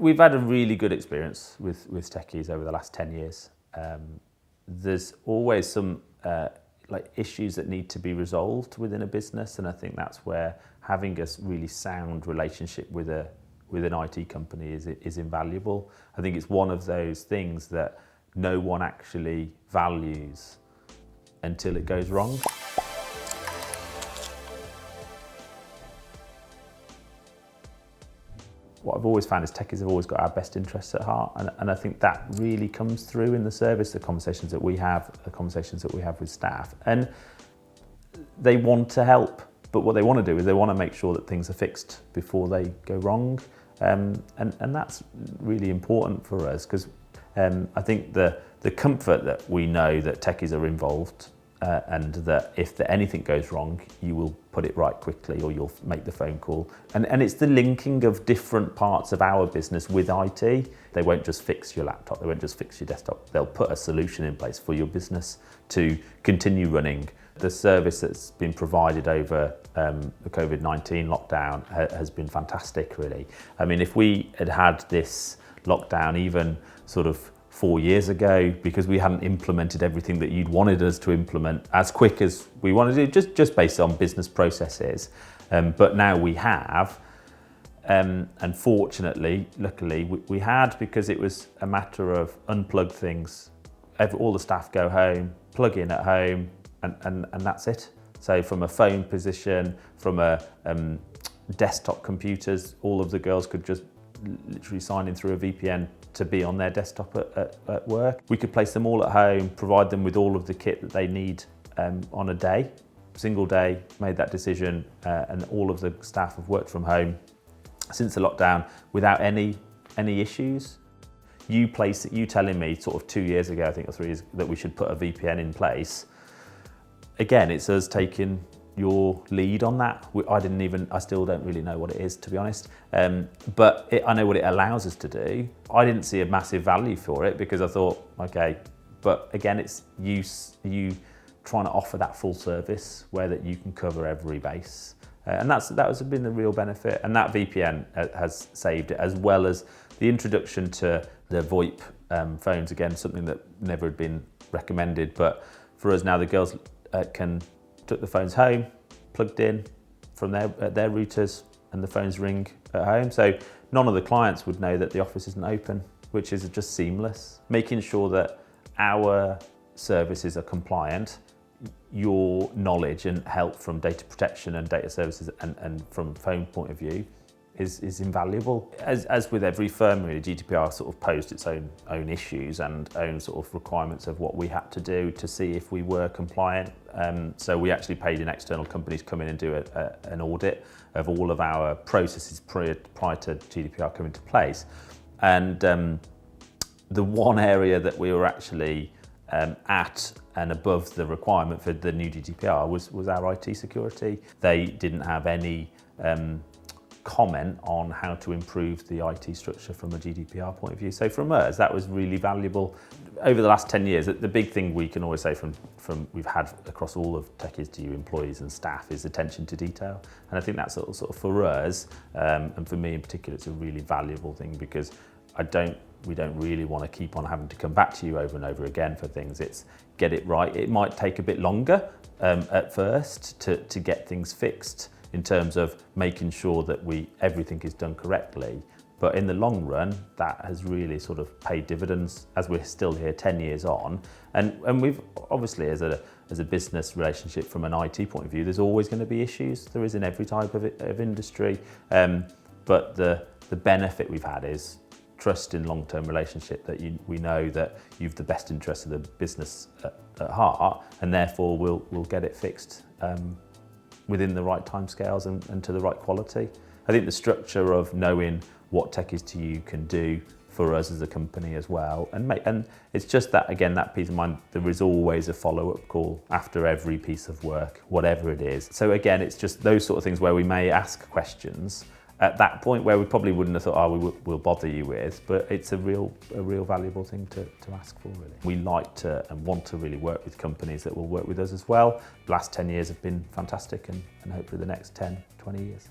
we've had a really good experience with techies over the last 10 years. There's always some like issues that need to be resolved within a business, and I think that's where having a really sound relationship with an IT company is invaluable. I think it's one of those things that no one actually values until it goes wrong. What I've always found is techies have always got our best interests at heart, and I think that really comes through in the service, the conversations that we have with staff. And they want to help, but what they want to do is they want to make sure that things are fixed before they go wrong. And that's really important for us, because I think the comfort that we know that techies are involved, and that if anything goes wrong, you will put it right quickly, or you'll make the phone call. And it's the linking of different parts of our business with IT. They won't just fix your laptop, they won't just fix your desktop. They'll put a solution in place for your business to continue running. The service that's been provided over the COVID-19 lockdown has been fantastic, really. I mean, if we had had this lockdown even sort of 4 years ago, because we hadn't implemented everything that you'd wanted us to implement as quick as we wanted to, just based on business processes. But now we have, and fortunately, luckily, we had, because it was a matter of unplug things. All the staff go home, plug in at home, and that's it. So from a phone position, from a desktop computers, all of the girls could just literally sign in through a VPN to be on their desktop at work. We could place them all at home, provide them with all of the kit that they need on a day, single day, made that decision, and all of the staff have worked from home since the lockdown without any issues. You telling me sort of 2 years ago, I think, or 3 years, that we should put a VPN in place. Again, it's us taking your lead on that. I still don't really know what it is, to be honest. But I know what it allows us to do. I didn't see a massive value for it, because I thought, okay, but again, it's you trying to offer that full service where that you can cover every base. And that has been the real benefit. And that VPN has saved it, as well as the introduction to the VoIP phones. Again, something that never had been recommended, but for us now, the girls took the phones home, plugged in from their routers, and the phones ring at home. So none of the clients would know that the office isn't open, which is just seamless. Making sure that our services are compliant, your knowledge and help from data protection and data services and from phone point of view is invaluable. As with every firm, really, GDPR sort of posed its own issues and own sort of requirements of what we had to do to see if we were compliant. So we actually paid an external company to come in and do an audit of all of our processes prior to GDPR coming into place. And the one area that we were actually at and above the requirement for the new GDPR was our IT security. They didn't have any comment on how to improve the IT structure from a GDPR point of view. So from us, that was really valuable. Over the last 10 years, the big thing we can always say from we've had across all of Techies to you employees and staff is attention to detail. And I think that's sort of for us, and for me in particular, it's a really valuable thing, because we don't really want to keep on having to come back to you over and over again for things. It's get it right. It might take a bit longer at first to get things fixed, in terms of making sure that everything is done correctly. But in the long run, that has really sort of paid dividends as we're still here 10 years on. And we've obviously, as a business relationship from an IT point of view, there's always going to be issues. There is in every type of industry. But the benefit we've had is trust in long-term relationship, that we know that you've the best interest of the business at heart, and therefore we'll get it fixed within the right timescales and to the right quality. I think the structure of knowing what Techies to You can do for us as a company as well, and it's just that, again, that peace of mind. There is always a follow-up call after every piece of work, whatever it is. So again, it's just those sort of things where we may ask questions at that point where we probably wouldn't have thought, we'll bother you with, but it's a real valuable thing to ask for, really. We like to and want to really work with companies that will work with us as well. The last 10 years have been fantastic, and hopefully the next 10, 20 years.